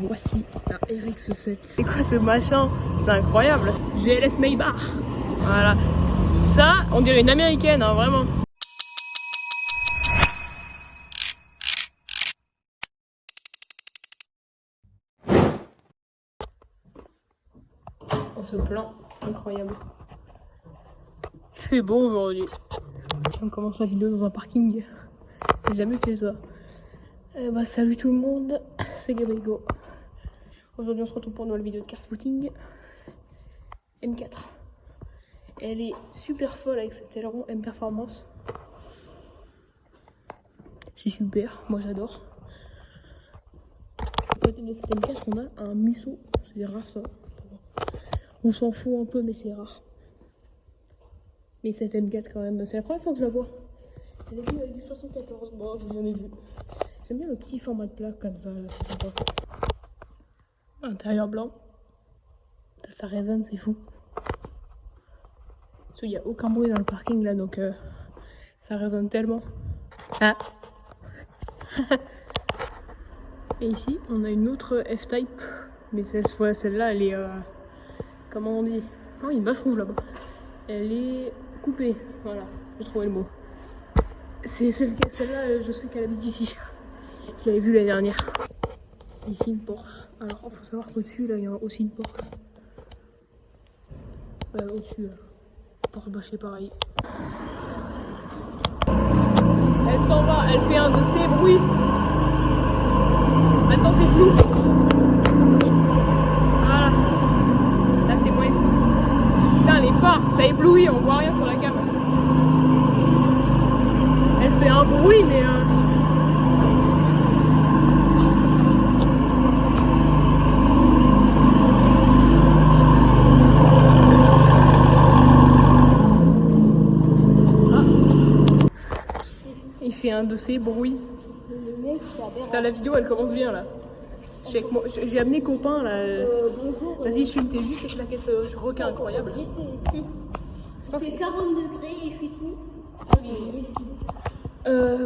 voici la RX7. C'est quoi ce machin? C'est incroyable. GLS Maybach. Voilà. Ça, on dirait une américaine, hein, vraiment. On se plaint. Incroyable. Il fait beau aujourd'hui. On commence la vidéo dans un parking. J'ai jamais fait ça. Salut tout le monde, c'est Gabrigo. Aujourd'hui on se retrouve pour une nouvelle vidéo de car spotting. M4. Elle est super folle avec cet aileron M Performance. C'est super, moi j'adore. À côté de cette M4 on a un Musso. C'est rare ça. On s'en fout un peu mais c'est rare. Mais cette M4 quand même, c'est la première fois que je la vois. Elle est vue avec du 74, bon je l'ai jamais vu. J'aime bien le petit format de plaque comme ça, c'est sympa. Intérieur blanc. Ça résonne, c'est fou. Parce qu'il n'y a aucun bruit dans le parking là, donc ça résonne tellement. Ah. Et ici, on a une autre F-Type. Mais celle-là, elle est... comment on dit? Oh, il y a une vache rouge là-bas. Elle est coupée. Voilà, j'ai trouvé le mot. C'est celle-là, je sais qu'elle habite ici. Je l'avais vue l'année dernière. Ici une Porsche. Alors il faut savoir qu'au-dessus là il y a aussi une Porsche. Au-dessus là. Porsche bâché pareil. Elle s'en va, elle fait un de ces bruits. Maintenant c'est flou. Voilà. Là c'est moins flou. Putain les phares, ça éblouit, on voit rien sur la caméra. Elle fait un bruit mais il fait un de ces bruits. Putain, la vidéo elle commence bien là. J'ai amené copain là. Bonjour. Vas-y, filme, t'es juste avec la quête requin incroyable. Il fait 40 degrés et je suis sous.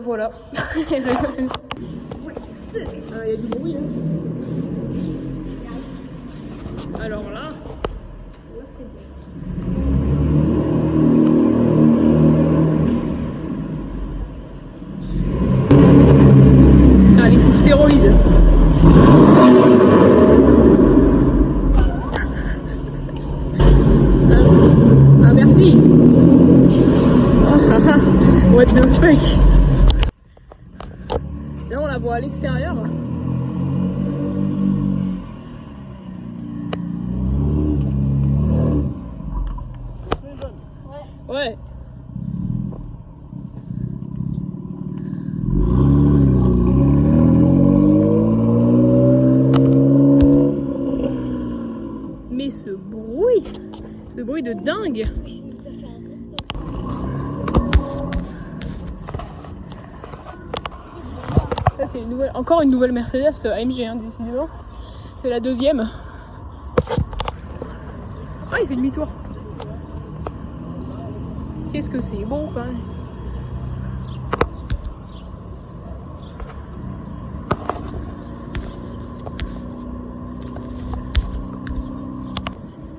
Voilà. Il y a du bruit hein. Alors là. Là c'est bon. Ah, elle est sous stéroïdes. Ah merci. Oh, what the fuck. Là on la voit à l'extérieur. Ouais. Mais ce bruit de dingue. Ça c'est encore une nouvelle Mercedes AMG hein, décidément. C'est la deuxième. Ah il fait demi-tour. Qu'est-ce que c'est bon quand même.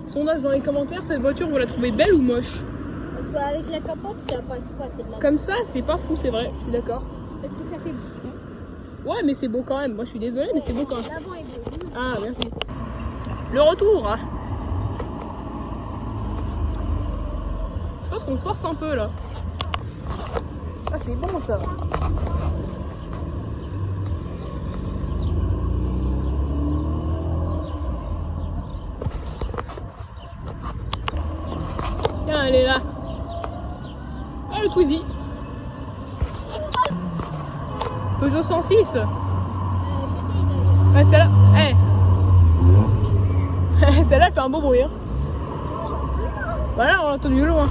Sondage dans les commentaires, cette voiture vous la trouvez belle ou moche? Parce qu'avec la capote ça passe pas, c'est de la... Comme ça c'est pas fou, c'est vrai, je suis d'accord. Parce que ça fait beau. Ouais mais c'est beau quand même, moi je suis désolée mais c'est beau quand même. L'avant est beau. Ah merci. Le retour. Je pense qu'on force un peu là. Ah c'est bon ça. Tiens elle est là. Ah le Twizy. Peugeot 106. Ouais celle-là. Hey. Celle-là elle fait un beau bruit hein. Voilà on l'a entendu loin.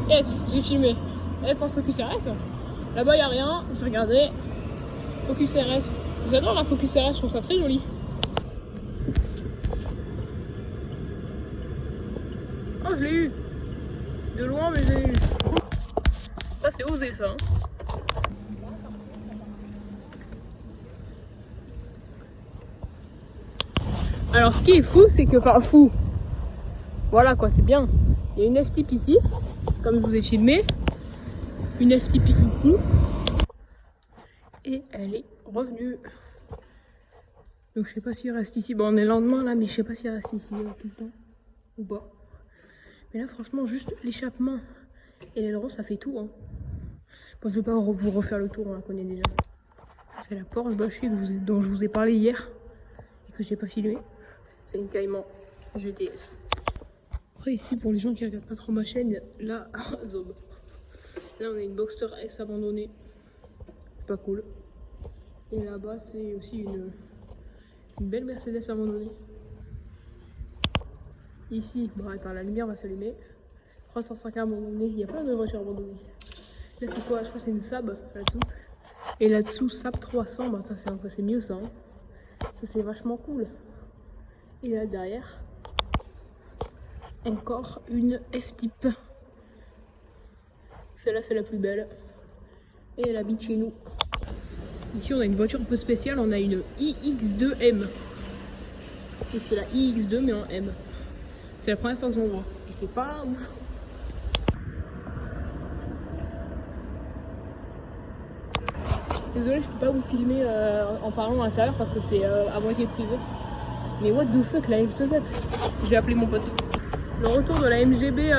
Yes, j'ai filmé. Force Focus RS. Là-bas il n'y a rien, j'ai regardé. Focus RS. J'adore la Focus RS, je trouve ça très joli. Oh je l'ai eu. De loin mais je l'ai eu. Ça c'est osé ça. Hein. Alors ce qui est fou, c'est que, enfin fou, voilà quoi, c'est bien. Il y a une F-Type ici, comme je vous ai filmé, une F-Type ici, et elle est revenue. Donc je sais pas s'il reste ici, bon on est le lendemain là, mais je sais pas s'il reste ici tout le temps, ou pas. Mais là franchement, juste l'échappement et l'aileron, ça fait tout. Hein. Bon, je vais pas vous refaire le tour, on la connaît déjà. C'est la Porsche bâchée dont je vous ai parlé hier, et que j'ai pas filmé. C'est une Cayman GTS. Après ici, pour les gens qui regardent pas trop ma chaîne, là, Zob. Là on a une Boxster S abandonnée. Pas cool. Et là-bas c'est aussi une belle Mercedes abandonnée. Ici, bon attends, la lumière va s'allumer. 305 abandonnée, il y a plein de voitures abandonnées. Là c'est quoi? Je crois que c'est une Saab là-dessous. Et là-dessous, Saab 300, bah ça c'est mieux ça. Hein. Ça c'est vachement cool. Et là derrière, encore une F-Type. Celle-là c'est la plus belle. Et elle habite chez nous. Ici on a une voiture un peu spéciale, on a une iX2M. C'est la iX2 mais en M. C'est la première fois que j'en vois. Et c'est pas ouf. Désolé, je peux pas vous filmer en parlant à l'intérieur parce que c'est à moitié privé. Mais what the fuck, la X7. J'ai appelé mon pote. Le retour de la MGB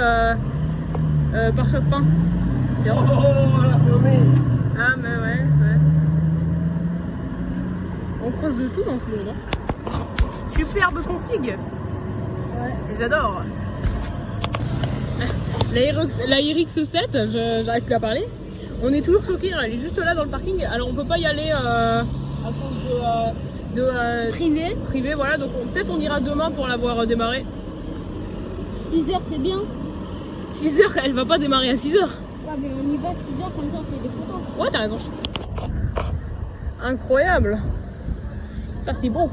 par choc pain. Oh, la fermée. Ah mais ouais. On croise de tout dans ce monde. Hein. Superbe config. Ouais. J'adore. La RX7, j'arrive plus à parler. On est toujours choqués, hein. Elle est juste là dans le parking. Alors on peut pas y aller à cause de privé, voilà. Donc peut-être on ira demain pour la voir démarrer. 6h c'est bien. 6h, elle va pas démarrer à 6h. Ouais mais on y va 6h comme ça on fait des photos. Ouais t'as raison. Incroyable. Ça c'est beau.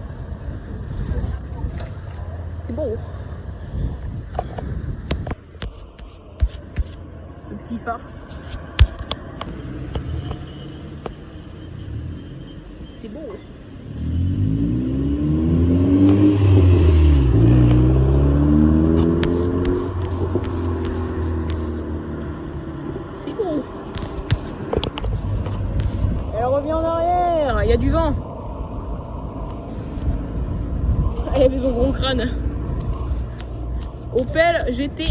C'est beau. Le petit phare. C'est beau. C'est beau. Elle revient en arrière. Il y a du vent. Elle avait son gros crâne. Opel GT.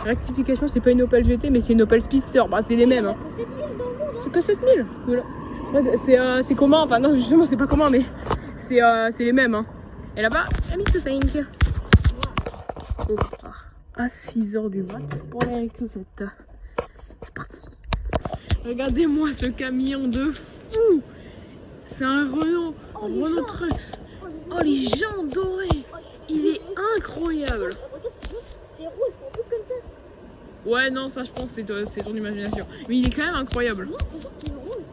Rectification, c'est pas une Opel GT, mais c'est une Opel Speedster. Bah, c'est les mêmes. Hein. C'est pas 7000. Voilà. C'est commun. Enfin, non, justement, c'est pas commun, mais c'est les mêmes. Hein. Et là-bas, la MX5. On part à 6h du mat pour la MX7. C'est parti. Regardez-moi ce camion de fou. C'est un Renault. Renault Trucks. Oh, les jantes dorées. Il est incroyable. Regarde, c'est roux, il faut un peu comme ça. Ouais, non, ça je pense c'est ton imagination. Mais il est quand même incroyable. Non, regarde, c'est rouge.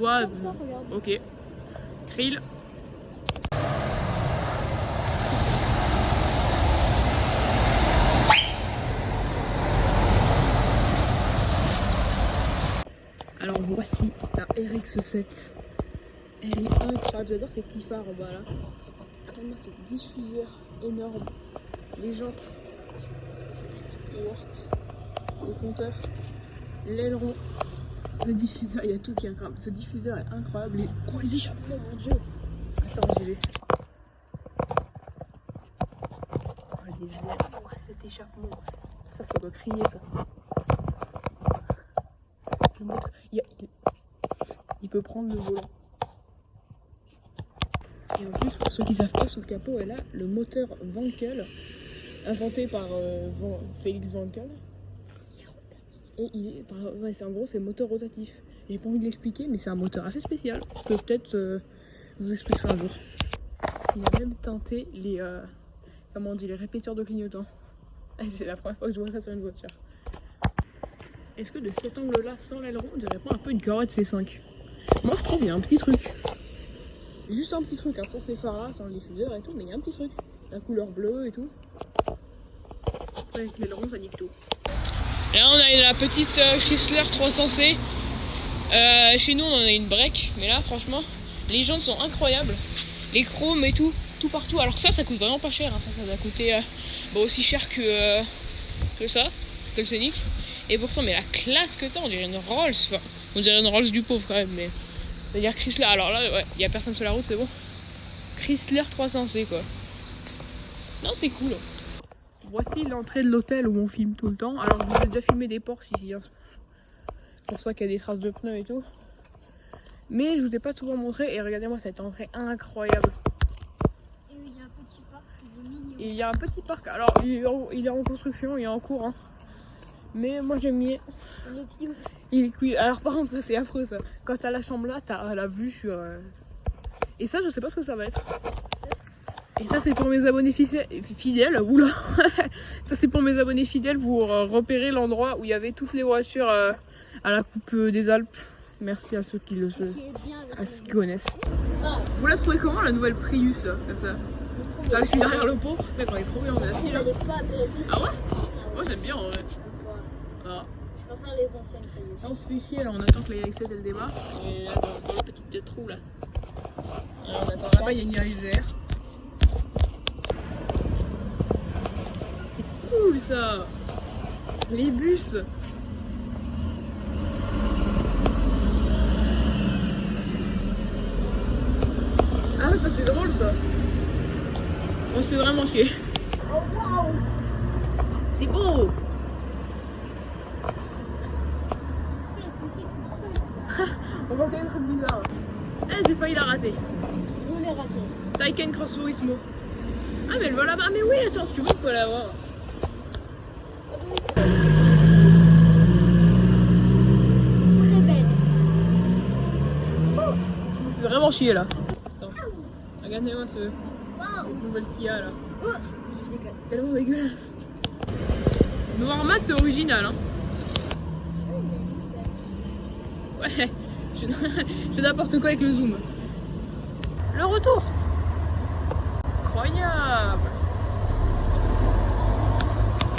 Ouais, comme ça, regarde. Ok. Krill. Alors voici la RX7. Elle est incroyable, j'adore ces petits phares en bas là. Vraiment ce diffuseur énorme. Les jantes. Works. Le compteur. L'aileron. Le diffuseur, il y a tout qui est incroyable. Ce diffuseur est incroyable. Les échappements, mon dieu. Attends, j'y vais. Oh, les ailes. Oh, cet échappement. Ça doit crier ça. Le moteur, il peut prendre le volant. Et en plus, pour ceux qui savent pas, sous le capot, elle a le moteur Wankel, inventé par Félix Wankel. Et il est, ouais, c'est en gros, c'est le moteur rotatif. J'ai pas envie de l'expliquer, mais c'est un moteur assez spécial. Que peut-être vous expliquerai un jour. Il a même teinté les, comment on dit, les répéteurs de clignotants. C'est la première fois que je vois ça sur une voiture. Est-ce que de cet angle-là, sans l'aileron, on dirait pas un peu une Corvette C5? Moi, je trouve qu'il y a un petit truc. Juste un petit truc, hein, sans ces phares-là, sans le diffuseur et tout, mais il y a un petit truc. La couleur bleue et tout. Après, avec l'aileron, ça nique tout. Là, on a la petite Chrysler 300C. Chez nous, on en a une break, mais là, franchement, les jantes sont incroyables. Les chromes et tout, tout partout. Alors ça coûte vraiment pas cher, hein. Ça va coûter aussi cher que ça, que le Scénic. Et pourtant, mais la classe que t'as, on dirait une Rolls. Enfin, on dirait une Rolls du pauvre quand même, mais... C'est-à-dire Chrysler, alors là, ouais, y a personne sur la route, c'est bon. Chrysler 300C, quoi. Non, c'est cool. Voici l'entrée de l'hôtel où on filme tout le temps. Alors, je vous ai déjà filmé des Porsche ici, hein. C'est pour ça qu'il y a des traces de pneus et tout. Mais je vous ai pas souvent montré, et regardez-moi cette entrée incroyable. Et il y a un petit parc, il est mignon. Il y a un petit parc, alors il est en construction, il est en cours, hein. Mais moi j'aime bien. Il est cute. Alors par contre ça c'est affreux ça. Quand t'as la chambre là, t'as la vue sur... Et ça je sais pas ce que ça va être. Et ça c'est pour mes abonnés fidèles. Oula. Ça c'est pour mes abonnés fidèles pour repérer l'endroit où il y avait toutes les voitures à la coupe des Alpes. Merci à ceux qui le à ceux qui connaissent. Vous la trouvez comment la nouvelle Prius là, comme ça? Là je suis derrière le pot, mec on est trop bien, on est assis là. Ah ouais? Moi j'aime bien en vrai. Ah. Je préfère les anciennes Prius. Là on se fait chier, là on attend que la X7 elle démarre. Et là dans le petit trou là. Alors on attend, là-bas il y a une IGR. C'est cool ça. Les bus. Ah ça c'est drôle ça. On se fait vraiment chier. Oh waouh! C'est beau. Qu'est-ce que c'est que ce truc? On voit des trucs bizarres. Eh j'ai failli la rater. On l'ai raté. Taycan Cross Turismo. Ah mais elle va là-bas. Ah mais oui attends si tu veux on peut la voir. Ah oui, c'est très belle. Je me fais vraiment chier là. Attends. Regardez-moi ce nouvel Kia là. Je suis décalée. Tellement dégueulasse. Noir mat c'est original hein. Ouais, je fais n'importe quoi avec le zoom. Le retour. Incroyable.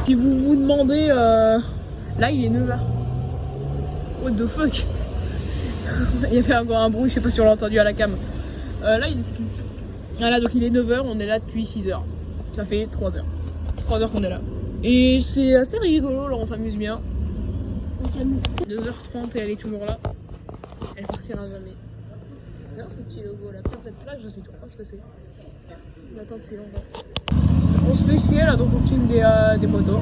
Si vous vous demandez, là il est 9h. What the fuck. Il y avait encore un bruit, je sais pas si on l'a entendu à la cam. Là il est... Voilà, donc il est 9h, on est là depuis 6h. Ça fait 3h. 3h qu'on est là. Et c'est assez rigolo, là on s'amuse bien. On s'amuse. 2h30 et elle est toujours là. Elle partira jamais. Regarde ce petit logo là. Putain, cette plaque, je sais toujours pas ce que c'est. On attend depuis longtemps. On se fait chier là, donc on filme des motos.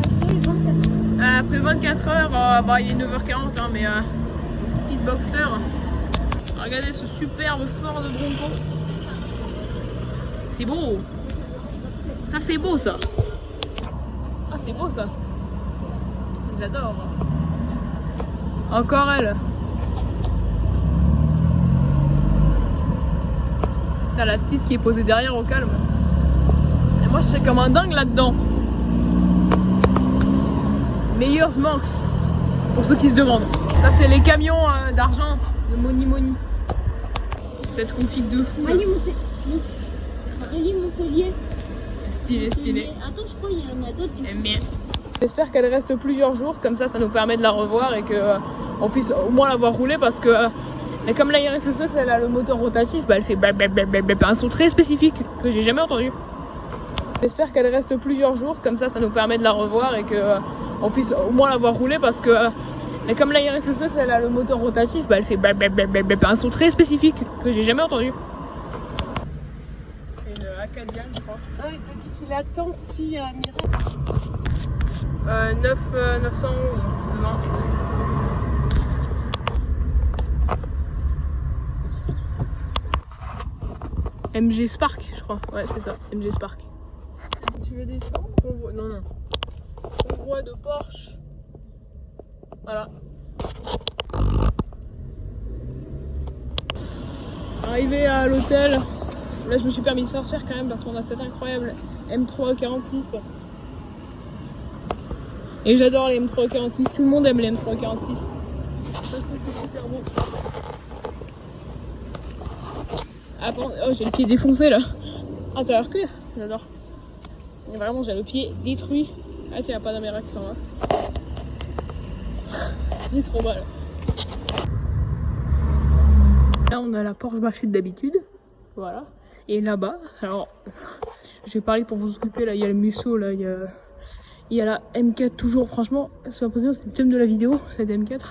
Après 24 heures, bah, il est 9h40, hein, mais petite Boxster. Regardez ce superbe Ford Bronco. C'est beau. Ça, c'est beau ça. Ah, c'est beau ça. J'adore. Encore elle. T'as la petite qui est posée derrière au calme. Et moi je serais comme un dingue là-dedans. Meilleurs Manx. Pour ceux qui se demandent. Ça c'est les camions d'argent de Moni Moni. Cette config de fou là. Rallye Montpellier. Stylé, stylé. Attends, je crois qu'il y en a d'autres. J'aime bien. J'espère qu'elle reste plusieurs jours, comme ça nous permet de la revoir et qu'on puisse au moins la voir rouler parce que mais comme la RX-6, elle a le moteur rotatif, bah elle fait un son très spécifique que j'ai jamais entendu. J'espère qu'elle reste plusieurs jours, comme ça nous permet de la revoir et qu'on puisse au moins la voir rouler parce que mais comme la RX-6, elle a le moteur rotatif, bah elle fait un son très spécifique que j'ai jamais entendu. C'est une Acadia, je crois. Ah, il te dit qu'il attend si Mireille. 911 devant. MG Spark, je crois. Ouais, c'est ça, MG Spark. Tu veux descendre? Convoi, non. Convoi de Porsche. Voilà. Arrivé à l'hôtel. Là, je me suis permis de sortir quand même parce qu'on a cette incroyable M346. Quoi. Et j'adore les M346. Tout le monde aime les M346. Parce que c'est super beau. Ah, pardon. Oh, j'ai le pied défoncé là. Ah, t'as l'air cuir. J'adore. Et vraiment, j'ai le pied détruit. Ah, tiens, y a pas d'Améra qui s'en va. Il est trop mal. Là, on a la Porsche Machine d'habitude. Voilà. Et là-bas, alors, je vais parler pour vous occuper, là, il y a le Musso, là, il y a la M4 toujours, franchement, c'est l'impression c'est le thème de la vidéo, cette M4.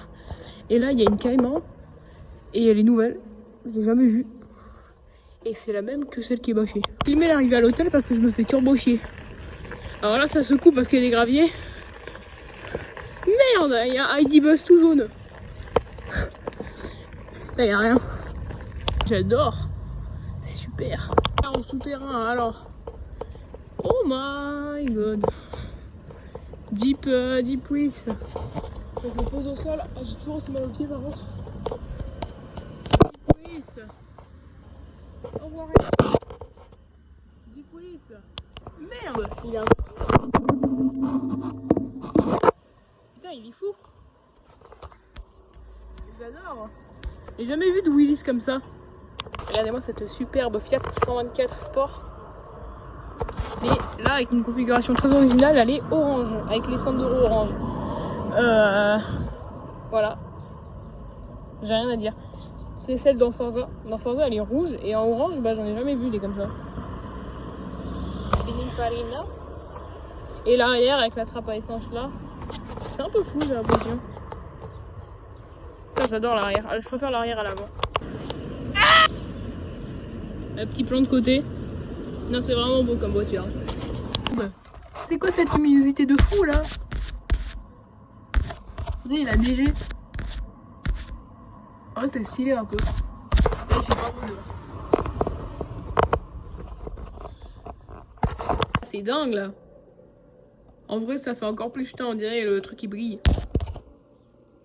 Et là, il y a une Cayman, et elle est nouvelle, je l'ai jamais vue. Et c'est la même que celle qui est bâchée. J'ai filmé l'arrivée à l'hôtel parce que je me fais turbo chier. Alors là, ça secoue parce qu'il y a des graviers. Merde, il y a un ID Bus tout jaune. Là, il n'y a rien. J'adore. C'est super. En souterrain, alors. Oh my god. Jeep Willis. Je me pose au sol. Ah, j'ai toujours aussi mal aux pieds par contre. Jeep Willis. Au revoir. Jeep Willis. Merde, il a... Putain, il est fou. J'adore. J'ai jamais vu de Willis comme ça. Regardez-moi cette superbe Fiat 124 Sport. Mais là, avec une configuration très originale, elle est orange, avec les stands d'euro orange. Voilà. J'ai rien à dire. C'est celle dans Forza. Dans Forza, elle est rouge, et en orange, bah j'en ai jamais vu des comme ça. Pininfarina. Et l'arrière avec la trappe à essence là. C'est un peu fou, j'ai l'impression. J'adore l'arrière. Je préfère l'arrière à l'avant. Un petit plan de côté. Non, c'est vraiment beau comme voiture. C'est quoi cette luminosité de fou là? Regardez, il a DG. Oh, c'est stylé un peu. Là, je sais pas où dehors. C'est dingue là. En vrai, ça fait encore plus putain, on dirait le truc qui brille.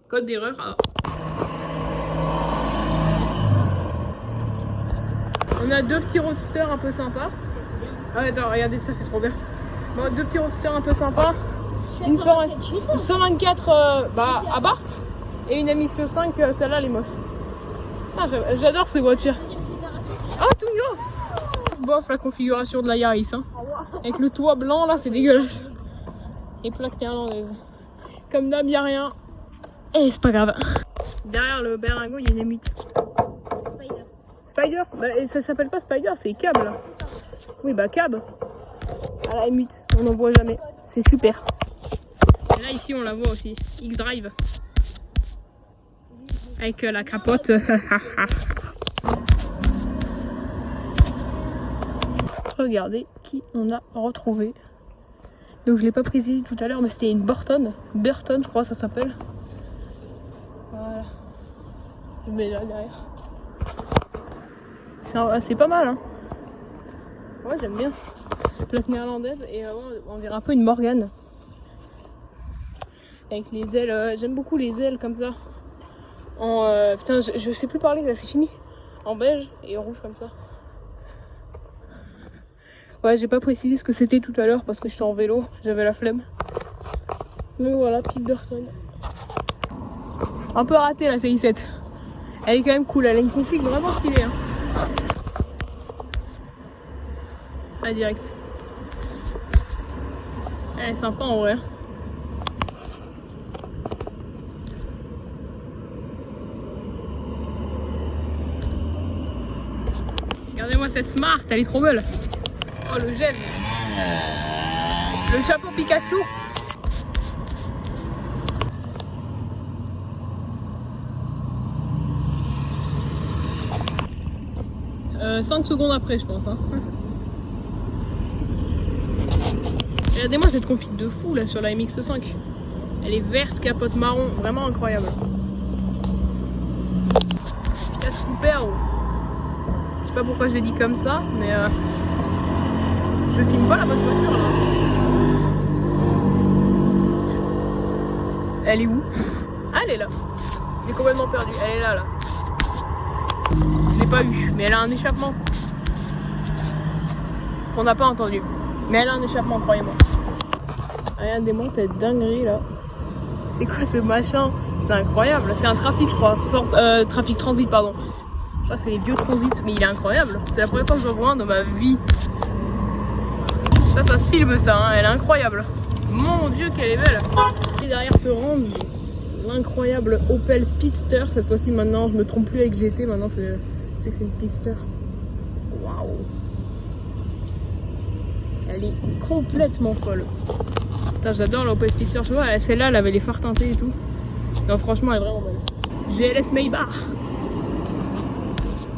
Code d'erreur. Ah. On a deux petits roadsters un peu sympas. Ah, attends, regardez ça, c'est trop bien. Bon, deux petits roadsters un peu sympas. Une 124 à Barthes et une MX5, celle-là, elle est moche. J'adore ces voitures. Oh, tout mignon. Bof, la configuration de la Yaris. Hein. Avec le toit blanc, là, c'est dégueulasse. Et plaques néerlandaises. Comme d'hab, y'a rien. Et c'est pas grave. Derrière le berlingot, il y a une émite. Spider. Bah, ça s'appelle pas Spider, c'est Cab là. Oui, bah Cab. À la émite, on n'en voit jamais. C'est super. Et là, ici, on la voit aussi. X-Drive. Avec la capote. Regardez qui on a retrouvé. Donc je l'ai pas prise tout à l'heure, mais c'était une Burton, je crois ça s'appelle. Voilà. Je mets là derrière. C'est pas mal, hein. Ouais, j'aime bien. Plaque néerlandaise et on dirait un peu une Morgane. Avec les ailes, j'aime beaucoup les ailes comme ça. En putain, je sais plus parler là, c'est fini. En beige et en rouge comme ça. Ouais, j'ai pas précisé ce que c'était tout à l'heure parce que j'étais en vélo, j'avais la flemme. Mais voilà, petite Burton. Un peu raté la CI7. Elle est quand même cool, elle a une config vraiment stylée. Hein. Ah, direct. Elle est sympa en vrai. Regardez-moi cette Smart, elle est trop belle. Oh, le gemme. Le chapeau Pikachu. Euh, 5 secondes après, je pense. Hein. Regardez-moi cette config de fou là sur la MX5. Elle est verte, capote marron, vraiment incroyable. Fiat Super. Je sais pas pourquoi je l'ai dit comme ça, mais je filme pas la bonne voiture là. Elle est où? Ah, elle est là. J'ai complètement perdu. Elle est là. Je l'ai pas eu, mais elle a un échappement. On n'a pas entendu. Mais elle a un échappement, croyez-moi. Regardez-moi cette dinguerie là. C'est quoi ce machin? C'est incroyable. C'est un trafic, je crois. Trafic transit, pardon. Je crois que c'est les vieux transits, mais il est incroyable. C'est la première fois que je vois un dans ma vie. Ça se filme ça, hein. Elle est incroyable. Mon Dieu, qu'elle est belle. Et derrière ce range, l'incroyable Opel Speedster. Cette fois-ci, maintenant, je me trompe plus avec GT. Maintenant, c'est que c'est une Speedster. Waouh. Elle est complètement folle. Putain, j'adore la Opel Speedster, tu vois, celle-là, elle avait les phares teintés et tout. Non, franchement, elle est vraiment belle. GLS Maybach.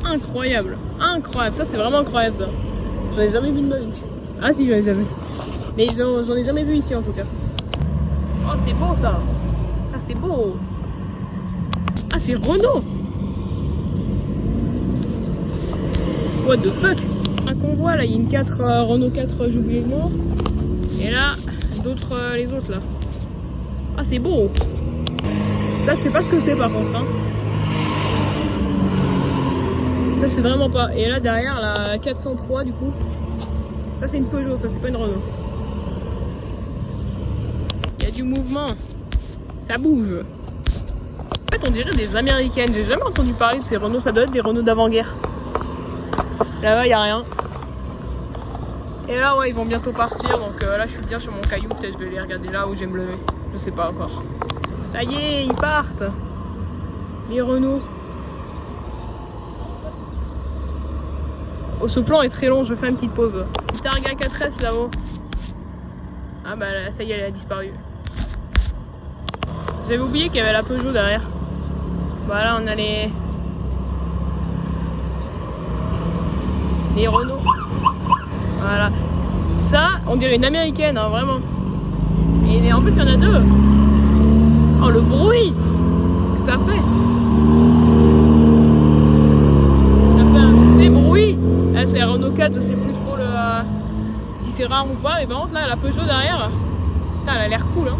Incroyable, incroyable. Ça, c'est vraiment incroyable, ça. J'en ai jamais vu de ma vie. Ah si, j'en ai déjà vu. Mais j'en ai jamais vu ici, en tout cas. Oh, c'est beau, ça. Ah, c'est beau. Ah, c'est Renault. What the fuck. Un convoi, là, il y a une 4, Renault 4, j'ai oublié le nom. Et là, d'autres, les autres, là. Ah, c'est beau. Ça, je sais pas ce que c'est, par contre, hein. Ça, c'est vraiment pas. Et là, derrière, la 403, du coup. Ça, c'est une Peugeot, ça, c'est pas une Renault. Il y a du mouvement. Ça bouge. En fait, on dirait des américaines. J'ai jamais entendu parler de ces Renault. Ça doit être des Renault d'avant-guerre. Là-bas, il n'y a rien. Et là, ouais, ils vont bientôt partir. Donc là, je suis bien sur mon caillou. Peut-être je vais les regarder là où je vais me lever. Je sais pas encore. Ça y est, ils partent. Les Renault. Oh, ce plan est très long. Je fais une petite pause. Targa 4S là-haut. Ah bah là, ça y est, elle a disparu. J'avais oublié qu'il y avait la Peugeot derrière. Voilà, on a les Renault. Voilà. Ça, on dirait une américaine, hein, vraiment. Et en plus, il y en a deux. Oh, le bruit que ça fait. Ça fait un assez bruit. Là, c'est Renault 4, je sais plus trop si c'est rare ou pas. Mais par contre, là, la Peugeot derrière, putain, elle a l'air cool, hein.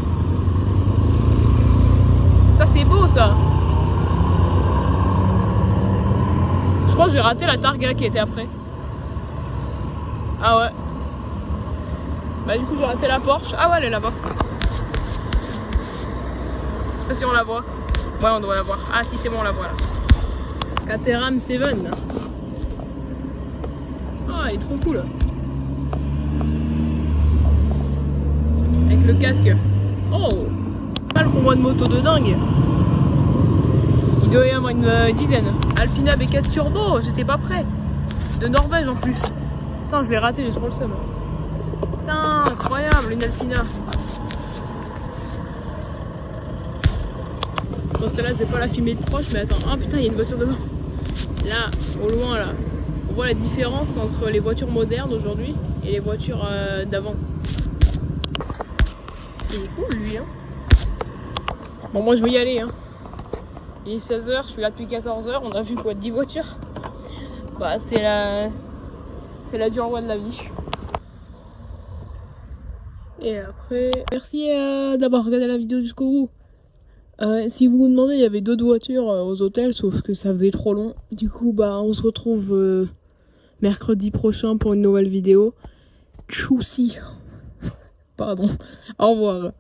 Ça, c'est beau, ça. Je crois que j'ai raté la Targa qui était après. Ah ouais. Bah du coup j'ai raté la Porsche. Ah ouais, elle est là-bas. Je sais pas si on la voit. Ouais, on doit la voir. Ah si, c'est bon, on la voit là. Caterham 7. Ah, elle est trop cool. Avec le casque. Oh, pas le convoi de moto de dingue. Il doit y avoir une dizaine. Alpina B4 Turbo, j'étais pas prêt. De Norvège en plus. Putain, je l'ai raté, j'ai trop le seum. Putain, incroyable, une Alpina. Bon, celle-là, je vais pas la filmer de proche, mais attends. Ah putain, il y a une voiture devant. Là, au loin, là, on voit la différence entre les voitures modernes aujourd'hui et les voitures d'avant. Il est cool, lui, hein. Bon, moi, je vais y aller, hein. Il est 16h, je suis là depuis 14h, on a vu quoi, 10 voitures. Bah, c'est la dure loi de la vie. Et après, merci d'avoir regardé la vidéo jusqu'au bout. Si vous vous demandez, il y avait d'autres voitures aux hôtels, sauf que ça faisait trop long. Du coup, bah, on se retrouve mercredi prochain pour une nouvelle vidéo. Tchoussi. Pardon. Au revoir.